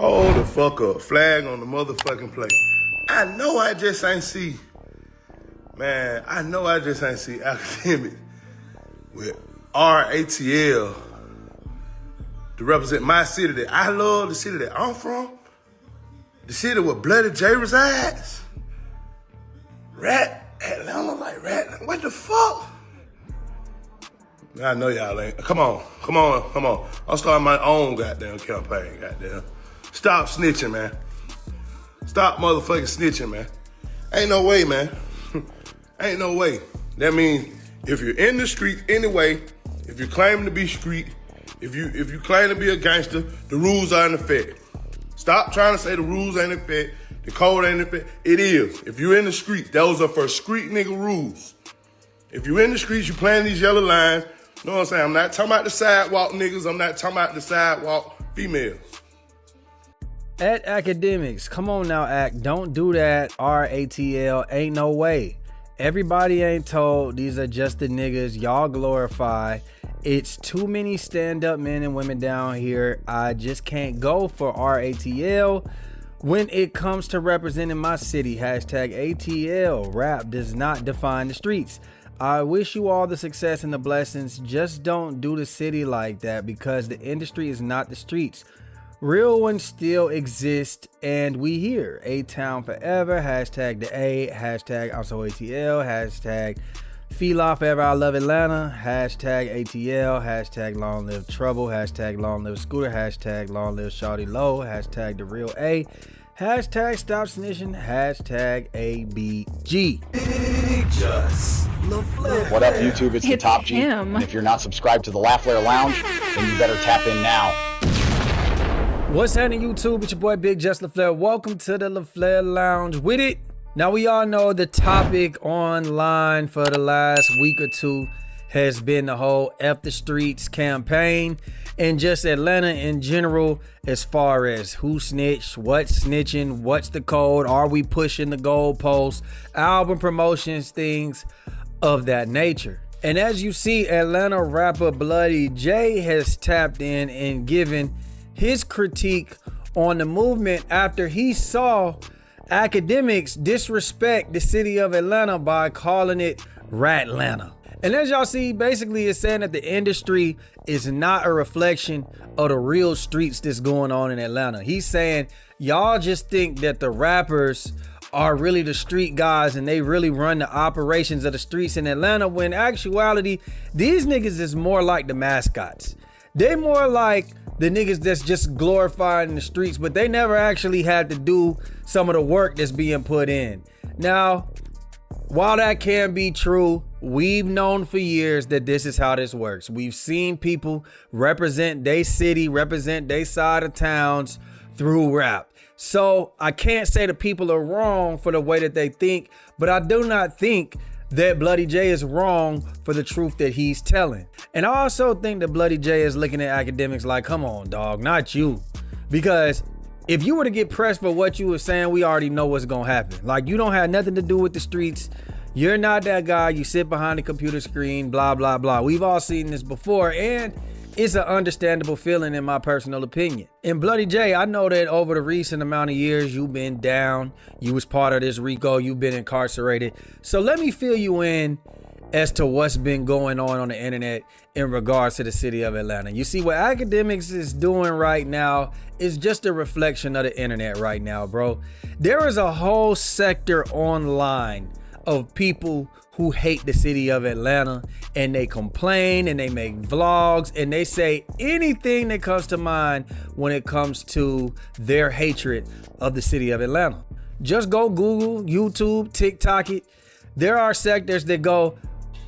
Hold the fuck up. Flag on the motherfucking plate. I know I just ain't see, man, I know I just ain't see Academics with RATL to represent my city that I love, the city that I'm from, the city where Bloody J resides. Atlanta, like Rat, what the fuck? I know y'all ain't. Come on. I'm starting my own goddamn campaign, goddamn. Stop snitching, man. Stop motherfucking snitching, man. Ain't no way, man. Ain't no way. That means if you're in the street anyway, if you claim to be street, if you claim to be a gangster, the rules are in effect. Stop trying to say the rules ain't in effect, the code ain't in effect. It is. If you're in the street, those are for street nigga rules. If you're in the streets, you playing these yellow lines, you know what I'm saying? I'm not talking about the sidewalk niggas, I'm not talking about the sidewalk females. At Academics, come on now, Act. Don't do that. RATL, ain't no way. Everybody ain't told. These are just the niggas y'all glorify. It's too many stand-up men and women down here. I just can't go for RATL when it comes to representing my city. Hashtag ATL. Rap does not define the streets. I wish you all the success and the blessings. Just don't do the city like that, because the industry is not the streets. Real ones still exist, and we here. A-Town forever. Hashtag the A. Hashtag I'm so ATL. Hashtag Fila forever. I love Atlanta. Hashtag ATL. Hashtag long live Trouble. Hashtag long live Scooter. Hashtag long live Shawty Low. Hashtag the real A. Hashtag stop snitching. Hashtag ABG-LaFlare. What up, YouTube? It's the Top G. him. And if you're not subscribed to the LaFlare Lounge, then you better tap in now. What's happening, YouTube? It's your boy Big-Just-LaFlare. Welcome to the LaFlare Lounge. With it, now we all know the topic online for the last week or two has been the whole F the Streets campaign, and just Atlanta in general, as far as who snitched, what's snitching, what's the code, are we pushing the goalposts, album promotions, things of that nature. And as you see, Atlanta rapper Bloody J has tapped in and given his critique on the movement after he saw Academics disrespect the city of Atlanta by calling it Ratlanta. And as y'all see, basically it's saying that the industry is not a reflection of the real streets that's going on in Atlanta. He's saying y'all just think that the rappers are really the street guys and they really run the operations of the streets in Atlanta, when in actuality, these niggas is more like the mascots. They more like the niggas that's just glorified in the streets, but they never actually had to do some of the work that's being put in. Now, while that can be true, we've known for years that this is how this works. We've seen people represent their city, represent their side of towns through rap. So I can't say the people are wrong for the way that they think, but I do not think that Bloody J is wrong for the truth that he's telling. And I also think that Bloody J is looking at Academics like, come on, dog, not you. Because if you were to get pressed for what you were saying, we already know what's gonna happen. Like, you don't have nothing to do with the streets. You're not that guy. You sit behind the computer screen, blah, blah, blah. We've all seen this before, and it's an understandable feeling in my personal opinion. And Bloody J, I know that over the recent amount of years, you've been down. You was part of this RICO. You've been incarcerated. So let me fill you in as to what's been going on the internet in regards to the city of Atlanta. You see, what Academics is doing right now is just a reflection of the internet right now, bro. There is a whole sector online of people who hate the city of Atlanta, and they complain and they make vlogs and they say anything that comes to mind when it comes to their hatred of the city of Atlanta. Just go Google, YouTube, TikTok it. There are sectors that go,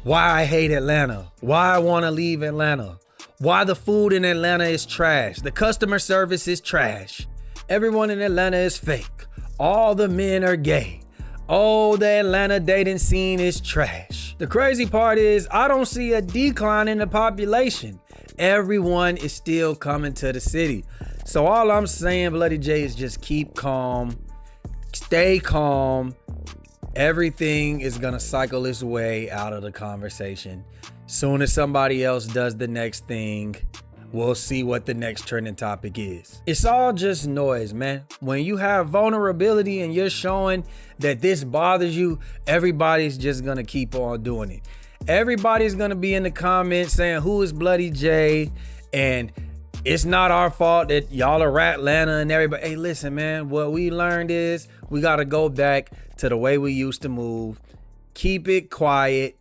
why I hate Atlanta, why I want to leave Atlanta, why the food in Atlanta is trash, the customer service is trash, everyone in Atlanta is fake, all the men are gay. Oh, the Atlanta dating scene is trash. The crazy part is I don't see a decline in the population. Everyone is still coming to the city. So all I'm saying, Bloody J, is just keep calm, stay calm. Everything is gonna cycle its way out of the conversation. Soon as somebody else does the next thing, we'll see what the next trending topic is. It's all just noise, man. When you have vulnerability and you're showing that this bothers you, everybody's just gonna keep on doing it. Everybody's gonna be in the comments saying, who is Bloody J? And it's not our fault that y'all are Atlanta and everybody. Hey, listen, man, what we learned is we gotta go back to the way we used to move. Keep it quiet.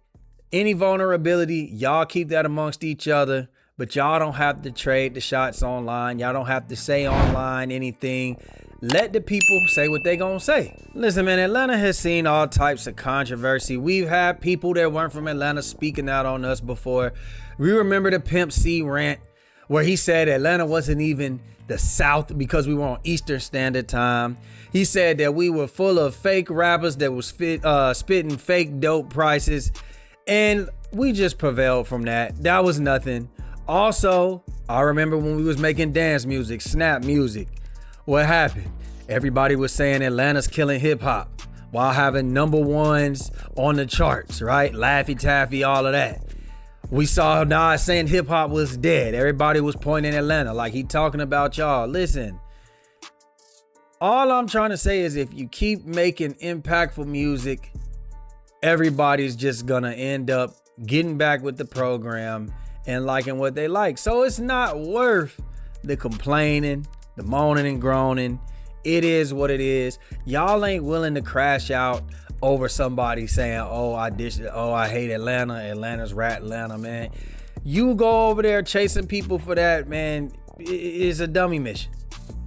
Any vulnerability, y'all keep that amongst each other, but y'all don't have to trade the shots online. Y'all don't have to say online anything. Let the people say what they gonna say. Listen, man, Atlanta has seen all types of controversy. We've had people that weren't from Atlanta speaking out on us before. We remember the Pimp C rant where he said Atlanta wasn't even the South because we were on Eastern Standard Time. He said that we were full of fake rappers that was spitting fake dope prices. And we just prevailed from that. That was nothing. Also, I remember when we was making dance music, snap music. What happened? Everybody was saying Atlanta's killing hip hop while having #1s on the charts, right? Laffy Taffy, all of that. We saw Nas saying hip hop was dead. Everybody was pointing Atlanta like he talking about y'all. Listen, all I'm trying to say is if you keep making impactful music, everybody's just gonna end up getting back with the program and liking what they like. So it's not worth the complaining, the moaning and groaning. It is what it is. Y'all ain't willing to crash out over somebody saying, oh, I hate Atlanta. Atlanta's Atlanta, man. You go over there chasing people for that, man, it's a dummy mission.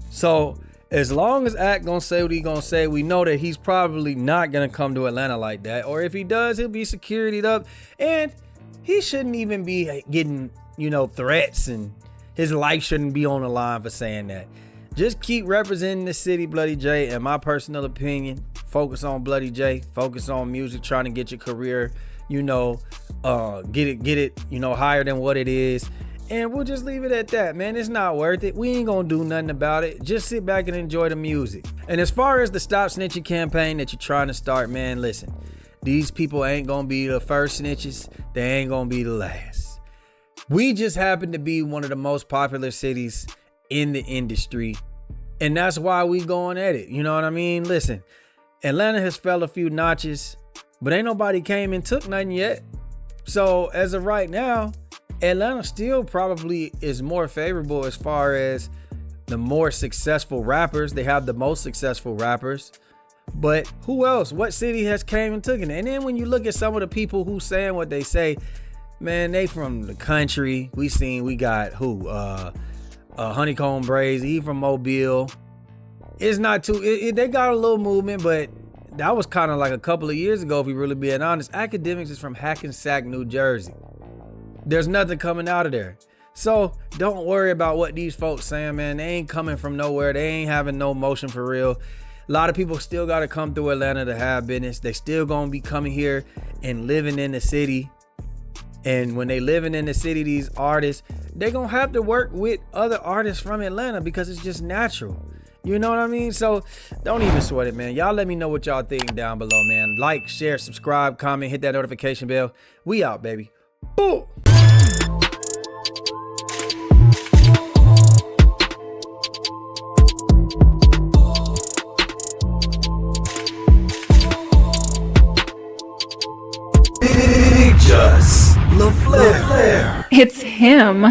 So as long as Act gonna say what he gonna say, we know that he's probably not gonna come to Atlanta like that. Or if he does, he'll be securityed up. And he shouldn't even be getting, threats, and his life shouldn't be on the line for saying that. Just keep representing the city, Bloody J. In my personal opinion, focus on Bloody J. Focus on music, trying to get your career, get it, higher than what it is. And we'll just leave it at that, man. It's not worth it. We ain't gonna do nothing about it. Just sit back and enjoy the music. And as far as the Stop Snitching campaign that you're trying to start, man, listen. These people ain't gonna be the first snitches. They ain't gonna be the last. We just happen to be one of the most popular cities in the industry. And that's why we going at it. You know what I mean? Listen, Atlanta has fell a few notches, but ain't nobody came and took nothing yet. So as of right now, Atlanta still probably is more favorable as far as the more successful rappers. They have the most successful rappers. But who else? What city has came and taken it? And then when you look at some of the people who saying what they say, man, they from the country. We got Honeycomb Braids. He from Mobile. It's not too. They got a little movement, but that was kind of like a couple of years ago, if we really being honest. AKADEMIKS is from Hackensack, New Jersey. There's nothing coming out of there. So don't worry about what these folks saying, man. They ain't coming from nowhere. They ain't having no motion for real. A lot of people still got to come through Atlanta to have business. They still going to be coming here and living in the city. And when they living in the city, these artists, they're going to have to work with other artists from Atlanta because it's just natural. You know what I mean? So don't even sweat it, man. Y'all let me know what y'all think down below, man. Like, share, subscribe, comment, hit that notification bell. We out, baby. Boom. IG-TheLaFlareLounge. It's him.